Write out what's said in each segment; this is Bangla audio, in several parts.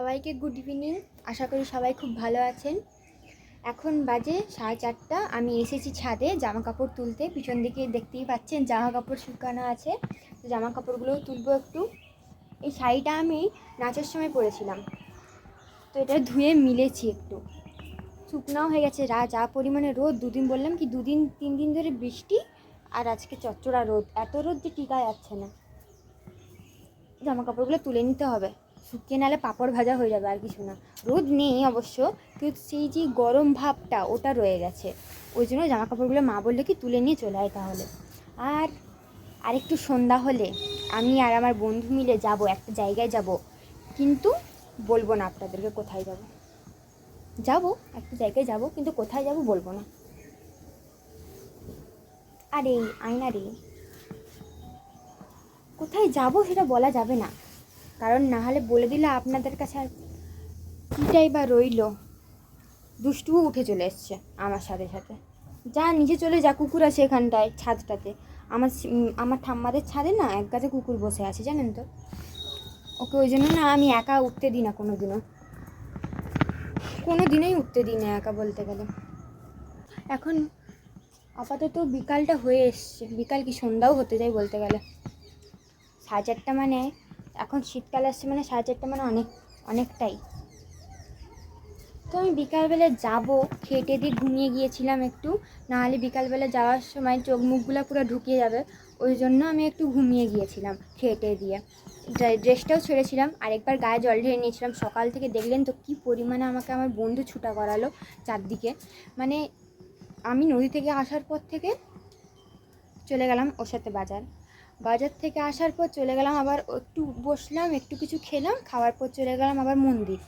সবাইকে গুড ইভিনিং। আশা করি সবাই খুব ভালো আছেন। এখন বাজে 4:30। আমি এসেছি ছাদে জামা কাপড় তুলতে। পিছন দিকে দেখতেই পাচ্ছেন জামা কাপড় শুকানো আছে, তো জামা কাপড়গুলোও তুলবো একটু। এই শাড়িটা আমি নাচের সময় পরেছিলাম, তো এটা ধুয়ে মিলেছি, একটু শুকনাও হয়ে গেছে। যা পরিমাণে রোদ, দুদিন বললাম কি 2-3 দিন ধরে বৃষ্টি, আর আজকে চচ্চড়া রোদ। এত রোদ যে টিকা যাচ্ছে না। জামা কাপড়গুলো তুলে নিতে হবে, শুকিয়ে নালে পাঁপড় ভাজা হয়ে যাবে, আর কিছু না। রোদ নেই অবশ্য, কিন্তু সেই যে গরম ভাবটা ওটা রয়ে গেছে। ওই জন্য জামা কাপড়গুলো মা বললো কি তুলে নিয়ে চলে আয় তাহলে। আর একটু সন্ধ্যা হলে আমি আর আমার বন্ধু মিলে যাব, একটা জায়গায় যাব, কিন্তু বলবো না আপনাদেরকে কোথায় যাব। একটা জায়গায় যাব, কিন্তু কোথায় যাব বলবো না। আরে আয়না রে, কোথায় যাব সেটা বলা যাবে না, কারণ না হলে বলে দিলে আপনাদের কাছে আর কীটাই বা রইল। দুষ্টুও উঠে চলে এসছে আমার সাথে সাথে। যা নিচে চলে যা, কুকুর আছে এখানটায় ছাদটাতে। আমার ঠাম্মাদের ছাদে না এক গাছে কুকুর বসে আছে, জানেন তো। ওকে ওই জন্য না আমি একা উঠতে দিই না, কোনো দিনই উঠতে দিই না একা বলতে গেলে। এখন আপাতত বিকালটা হয়ে এসছে, বিকাল কি সন্ধ্যাও হতে যায় বলতে গেলে। 4:30 মানে, এখন শীতকাল আসছে মানে 4:30 মানে অনেকটাই। তো আমি বিকালবেলা যাব, খেটে দিয়ে ঘুমিয়ে গিয়েছিলাম একটু, নাহলে বিকালবেলা যাওয়ার সময় চোখ মুখগুলো পুরো ঢুকিয়ে যাবে। ওই জন্য আমি একটু ঘুমিয়ে গিয়েছিলাম খেটে দিয়ে। ড্রেসটাও ছেড়েছিলাম, আরেকবার গায়ে জল ঢেলে নিয়েছিলাম। সকাল থেকে দেখলেন তো কী পরিমাণে আমাকে আমার বন্ধু ছুটা করালো চারদিকে। মানে আমি নদী থেকে আসার পর থেকে চলে গেলাম ওর সাথে বাজার থেকে আসার পর চলে গেলাম, আবার একটু বসলাম, একটু কিছু খেলাম, খাওয়ার পর চলে গেলাম আবার মন্দির।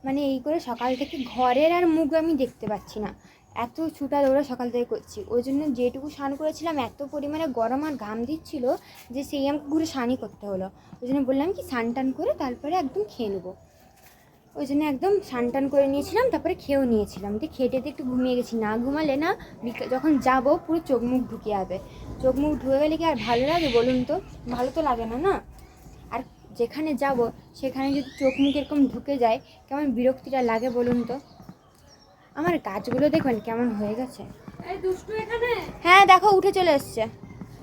মানে এই করে সকাল থেকে ঘরের আর মুখ আমি দেখতে পাচ্ছি না, এত ছুটা দৌড়া সকাল থেকে করছি। ওই জন্য যেটুকু স্নান করেছিলাম এত পরিমাণে গরম আর ঘাম দিচ্ছিল যে সেই আমাকে ঘুরে স্নানই করতে হলো। ওই জন্য বললাম কি স্নান টান করে তারপরে একদম খেয়ে নেবো। ওই জন্য একদম স্নান টান করে নিয়েছিলাম, তারপরে খেয়েও নিয়েছিলাম। দিয়ে খেটে একটু ঘুমিয়ে গেছি। না ঘুমালে না যখন যাব পুরো চোখ মুখ ঢুকে যাবে। চোখ মুখ ঢুকে গেলে কি আর ভালো লাগে বলুন তো? ভালো তো লাগে না, না। আর যেখানে যাব সেখানে যদি চোখ মুখ এরকম ঢুকে যায়, কেমন বিরক্তিটা লাগে বলুন তো। আমার গাছগুলো দেখবেন কেমন হয়ে গেছে। এই দুষ্টু এখানে। হ্যাঁ দেখো উঠে চলে এসছে।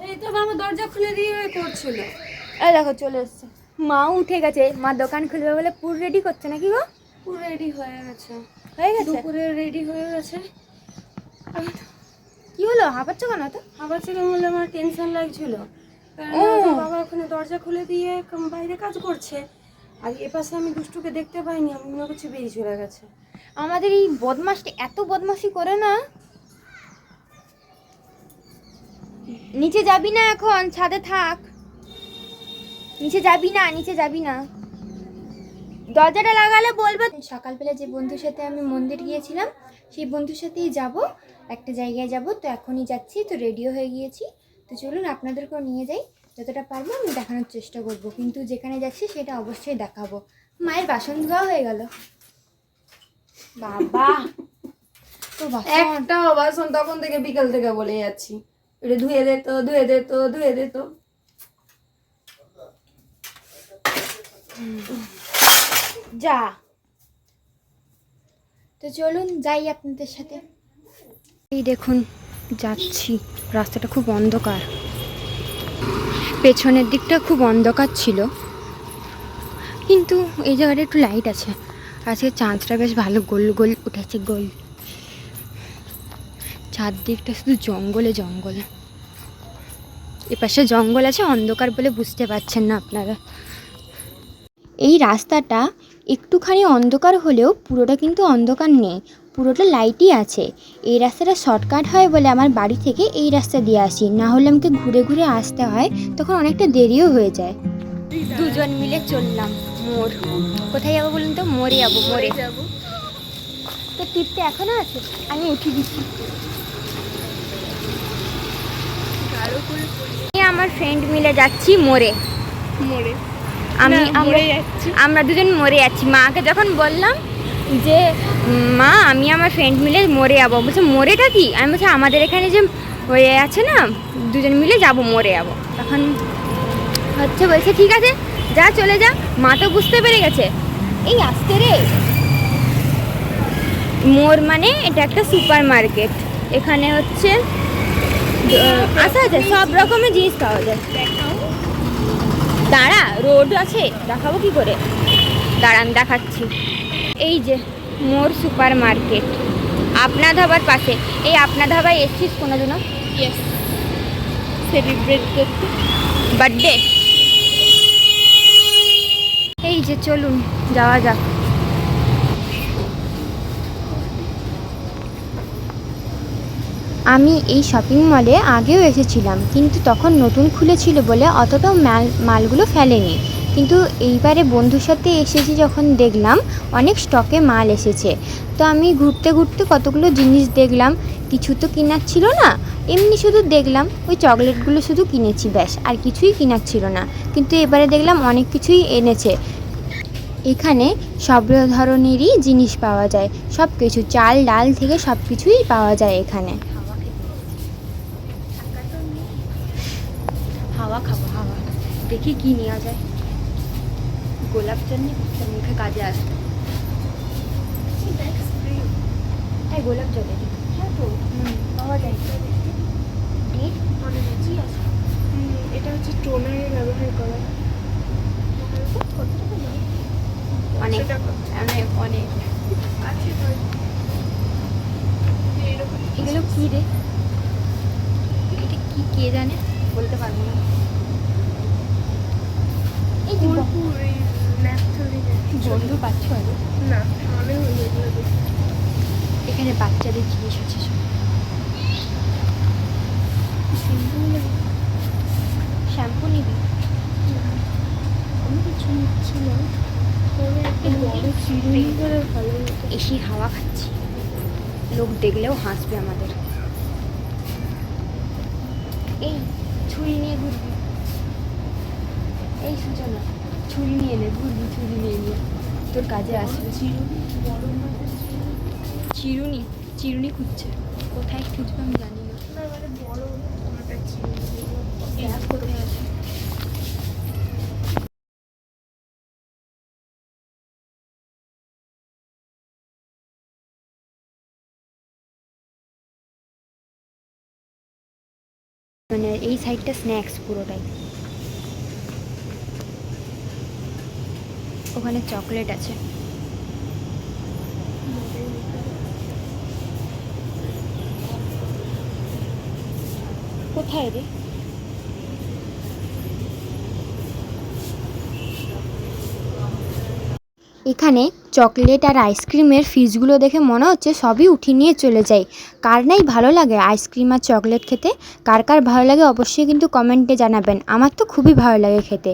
এই তো আমার দরজা খুলে দিয়ে করছিল। এই দেখো চলে এসছে। মাও উঠে গেছে, মা দোকান খুলবে বলে পুরো রেডি করছে নাকি গো? পুরো রেডি হয়ে গেছে। দুপুরে রেডি হয়ে গেছে। কি হলো, হাঁপাচ্ছ কেন? তো আবার ছেলে বললে আমার টেনশন লাগছিল, কারণ বাবা ওখানে দরজা খুলে দিয়ে বাইরে কাজ করছে, আর এ পাশে আমি দুষ্টুকে দেখতে পাইনি। আমি মনে করছি বেরিয়ে চলে গেছে। আমাদের এই বদমাসটা এত বদমাশি করে না। নিচে যাবি না, এখন ছাদে থাক। নিচে যাবি না। দরজাটা লাগালে বলবো। সকালবেলা যে বন্ধুর সাথে আমি মন্দির গিয়েছিলাম, সেই বন্ধুর সাথেই যাব, একটা জায়গায় যাব। তো এখনই যাচ্ছি, তো রেডিও হয়ে গিয়েছি। তো চলুন আপনাদেরকেও নিয়ে যাই, যতটা পারবো আমি দেখানোর চেষ্টা করব, কিন্তু যেখানে যাচ্ছি সেটা অবশ্যই দেখাবো। মায়ের বাসন ধোয়া হয়ে গেল। বাবা তো একটাও বাসন তখন থেকে বিকাল থেকে বলে যাচ্ছি, এটা ধুয়ে দে তো। যা। তো চলুন যাই আপনাদের সাথে। এই দেখুন যাচ্ছি, রাস্তাটা খুব অন্ধকার, পেছনের দিকটা খুব অন্ধকার ছিল, কিন্তু এই জায়গাটা একটু লাইট আছে। আজকে চাঁদটা বেশ ভালো গোল গোল উঠেছে, গোল। চারদিকটা শুধু জঙ্গলে। এপাশে জঙ্গল আছে, অন্ধকার বলে বুঝতে পারছেন না আপনারা। এই রাস্তাটা একটুখানি অন্ধকার হলেও পুরোটা কিন্তু অন্ধকার নেই, পুরোটা লাইটই আছে। এই রাস্তাটা শর্টকাট হয় বলে আমার বাড়ি থেকে এই রাস্তা দিয়ে আসি, না হলে আমাকে ঘুরে ঘুরে আসতে হয়, তখন অনেকটা দেরিও হয়ে যায়। দুজন মিলে চললাম মোড়। কোথায় যাবো বলুন তো? মোড়ে যাবো। তো টিপটা এখনো আছে, আমি উঠিয়ে দিচ্ছি। আমার ফ্রেন্ড মিলে যাচ্ছি মোড়ে। আমরা দুজন মরে যাচ্ছি। মাকে যখন বললাম যে মা আমি আমার ফ্রেন্ড মিলে মরে যাবো, বলছে মরেটা কি? আমি বলছি আমাদের এখানে যে হয়ে আছে না, দুজন মিলে যাবো, মরে যাবো। তখন বলছে ঠিক আছে যা, চলে যা। মা তো বুঝতে পেরে গেছে, এই আসতে রে। মোর মানে এটা একটা সুপার মার্কেট। এখানে হচ্ছে আসা যায়, সব রকমের জিনিস পাওয়া যায়। দাঁড়া, রোড আছে, দেখাবো কি করে, দাঁড়ান দেখাচ্ছি। এই যে মোর সুপার মার্কেট, আপনা ধাবার পাশে। এই আপনা ধাবায় এসছিস কোনোদিনও? ইয়েস, সেলিব্রেট করতে বার্থডে। এই যে চলুন যাওয়া যাক। আমি এই শপিং মলে আগেও এসেছিলাম, কিন্তু তখন নতুন খুলেছিল বলে অতটাও মালগুলো ফেলেনি। কিন্তু এইবারে বন্ধুর সাথে এসেছি যখন দেখলাম অনেক স্টকে মাল এসেছে। তো আমি ঘুরতে ঘুরতে কতগুলো জিনিস দেখলাম, কিছু তো কেনার ছিল না, এমনি শুধু দেখলাম। ওই চকলেটগুলো শুধু কিনেছি, ব্যাস, আর কিছুই কেনার ছিল না। কিন্তু এবারে দেখলাম অনেক কিছুই এনেছে। এখানে সব ধরনেরই জিনিস পাওয়া যায়, সব কিছু, চাল ডাল থেকে সব কিছুই পাওয়া যায় এখানে। হাওয়া খাবো, হাওয়া দেখি কি নেওয়া যায়। গোলাপ জন্য মুখে কাজে আসবে। হ্যাঁ, গোলাপ জলে হ্যাঁ তো পাওয়া যায়। এটা হচ্ছে টোনারে ব্যবহার করা। অনেক অনেক অনেক এগুলো কি রে? এটা কি কে জানে, বলতে পারবো না। এই যে বন্ধু পাচ্ছ না, মনে হলো এখানে বাচ্চাদের জিনিস আছে সব। শ্যাম্পু নিবি? আমি কিছু নিচ্ছি না, তবে একটা বড় চিরুনি করে ভালো হতো। এসি হাওয়া খাচ্ছি, লোক দেখলেও হাসবে আমাদের। এই ছুরি নিয়ে ঘুরবি, এই সূচনা ছুরি নিয়ে নে, ঘুরবি ছুরি নিয়ে নিয়ে, তোর কাজে আসবে। চিরুনি বড় মাপের চিরুনি, চিরুনি খুঁজছে, কোথায় খুঁজবে আমি জানি না। না, মানে বড় মাপের চিরুনি কোথায় আছে? মানে এই সাইডটা স্ন্যাক্স পুরোটাই। ওখানে চকলেট আছে। কোথায় রে? এখানে চকলেট আর আইসক্রিমের ফিজগুলো দেখে মনে হচ্ছে সবই উঠিয়ে নিয়ে চলে যায়। কার নাই ভালো লাগে আইসক্রিম আর চকলেট খেতে? কার কার ভালো লাগে অবশ্যই কিন্তু কমেন্টে জানাবেন। আমার তো খুবই ভালো লাগে খেতে।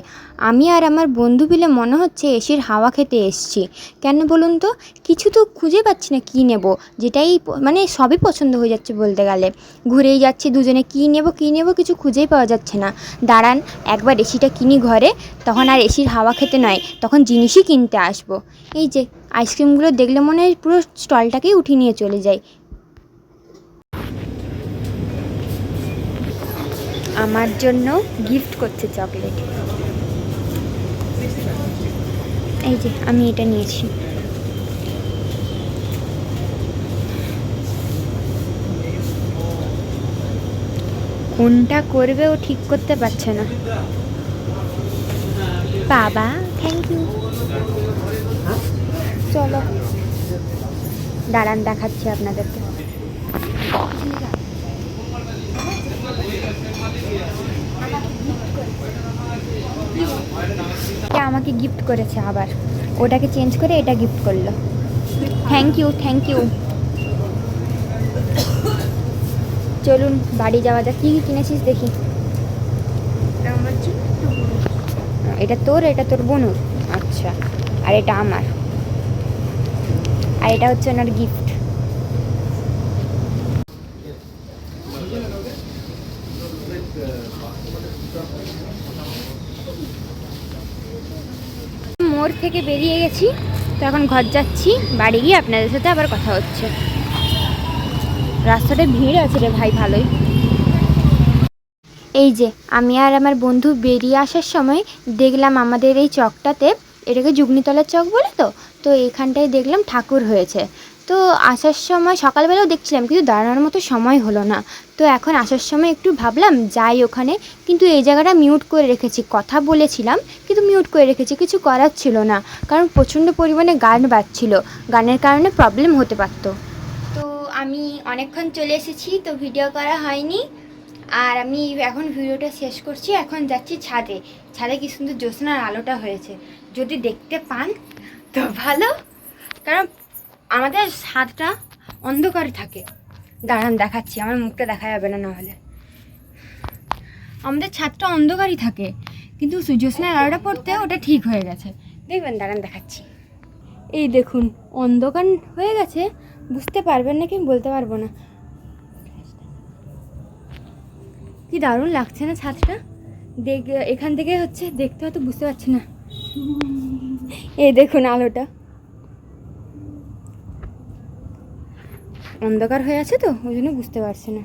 আমি আর আমার বন্ধু মিলে মনে হচ্ছে এসির হাওয়া খেতে এসছি। কেন বলুন তো? কিছু তো খুঁজে পাচ্ছি না কী নেব, যেটাই মানে সবই পছন্দ হয়ে যাচ্ছে বলতে গেলে। ঘুরেই যাচ্ছি দুজনে, কী নেব কিছু খুঁজেই পাওয়া যাচ্ছে না। দাঁড়ান একবার এসিটা কিনি ঘরে, তখন আর এসির হাওয়া খেতে নয়, তখন জিনিসই কিনতে আসবো। এই যে আইসক্রিমগুলো দেখলে মনে হয় পুরো স্টলটাকেই উঠিয়ে নিয়ে চলে যায়। আমার জন্য গিফট করছে চকলেট। এই যে আমি এটা নিয়েছি। কোনটা করবে ও ঠিক করতে পারছে না। বাবা থ্যাংক ইউ। চলো দাঁড়ান দেখাচ্ছি আপনাদেরকে। আমাকে গিফট করেছে, আবার ওটাকে চেঞ্জ করে এটা গিফট করলো। Thank you thank you. চলুন বাড়ি যাওয়া যাক। কী কী কিনেছিস দেখি। আমার জন্য এটা তোর, এটা তোর বোনুর, আচ্ছা, আর এটা আমার, আর এটা হচ্ছে ওনার গিফট। মোড় থেকে বেরিয়ে গেছি, তো এখন ঘর যাচ্ছি। বাড়ি গিয়ে আপনাদের সাথে আবার কথা হচ্ছে। রাস্তাটা ভিড় আছে রে ভাই ভালোই। এই যে আমি আর আমার বন্ধু বেরিয়ে আসার সময় দেখলাম আমাদের এই চকটাতে এটাকে যুগনিতলার চক বলে, তো তো এইখানটায় দেখলাম ঠাকুর হয়েছে। তো আসার সময় সকালবেলাও দেখছিলাম, কিন্তু দাঁড়ানোর মতো সময় হলো না। তো এখন আসার সময় একটু ভাবলাম যাই ওখানে, কিন্তু এই জায়গাটা মিউট করে রেখেছি। কথা বলেছিলাম কিন্তু মিউট করে রেখেছি, কিছু করার ছিল না, কারণ প্রচণ্ড পরিমাণে গান বাজছিল, গানের কারণে প্রবলেম হতে পারতো। তো আমি অনেকক্ষণ চলে এসেছি, তো ভিডিও করা হয়নি, আর আমি এখন ভিডিওটা শেষ করছি। এখন যাচ্ছি ছাদে। ছাদে কি সুন্দর জ্যোৎস্নার আলোটা হয়েছে, যদি দেখতে পান তো ভালো, কারণ আমাদের ছাদটা অন্ধকারে থাকে। দাঁড়ান দেখাচ্ছি, আমার মুখটা দেখা যাবে না নাহলে। আমাদের ছাদটা অন্ধকারই থাকে, কিন্তু জ্যোৎস্নার আলোটা পড়তে ওটা ঠিক হয়ে গেছে, দেখবেন, দাঁড়ান দেখাচ্ছি। এই দেখুন অন্ধকার হয়ে গেছে, বুঝতে পারবেন না কি আমি বলতে পারবো না। কি দারুণ লাগছে না ছাদটা, এখান থেকে হচ্ছে দেখতে হয়তো বুঝতে পারছি না। এই দেখুন আলোটা, অন্ধকার হয়ে আছে তো ওই জন্য বুঝতে পারছি না,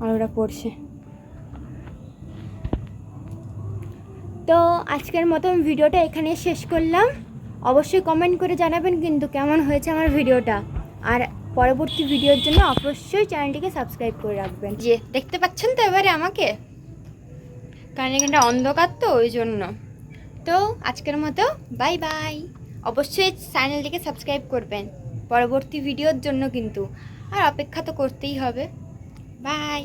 আলোটা পড়ছে। তো আজকের মতো ভিডিওটা এখানে শেষ করলাম। অবশ্যই কমেন্ট করে জানাবেন কিন্তু কেমন হয়েছে আমার ভিডিওটা, আর পরবর্তী ভিডিওর জন্য অবশ্যই চ্যানেলটিকে সাবস্ক্রাইব করে রাখবেন। যে দেখতে পাচ্ছেন তো এবারে আমাকে, কারণ এখানটা অন্ধকার তো ওই জন্য। তো আজকের মতো বাই বাই। অবশ্যই চ্যানেলটিকে সাবস্ক্রাইব করবেন পরবর্তী ভিডিওর জন্য কিন্তু, আর অপেক্ষা তো করতেই হবে। বাই।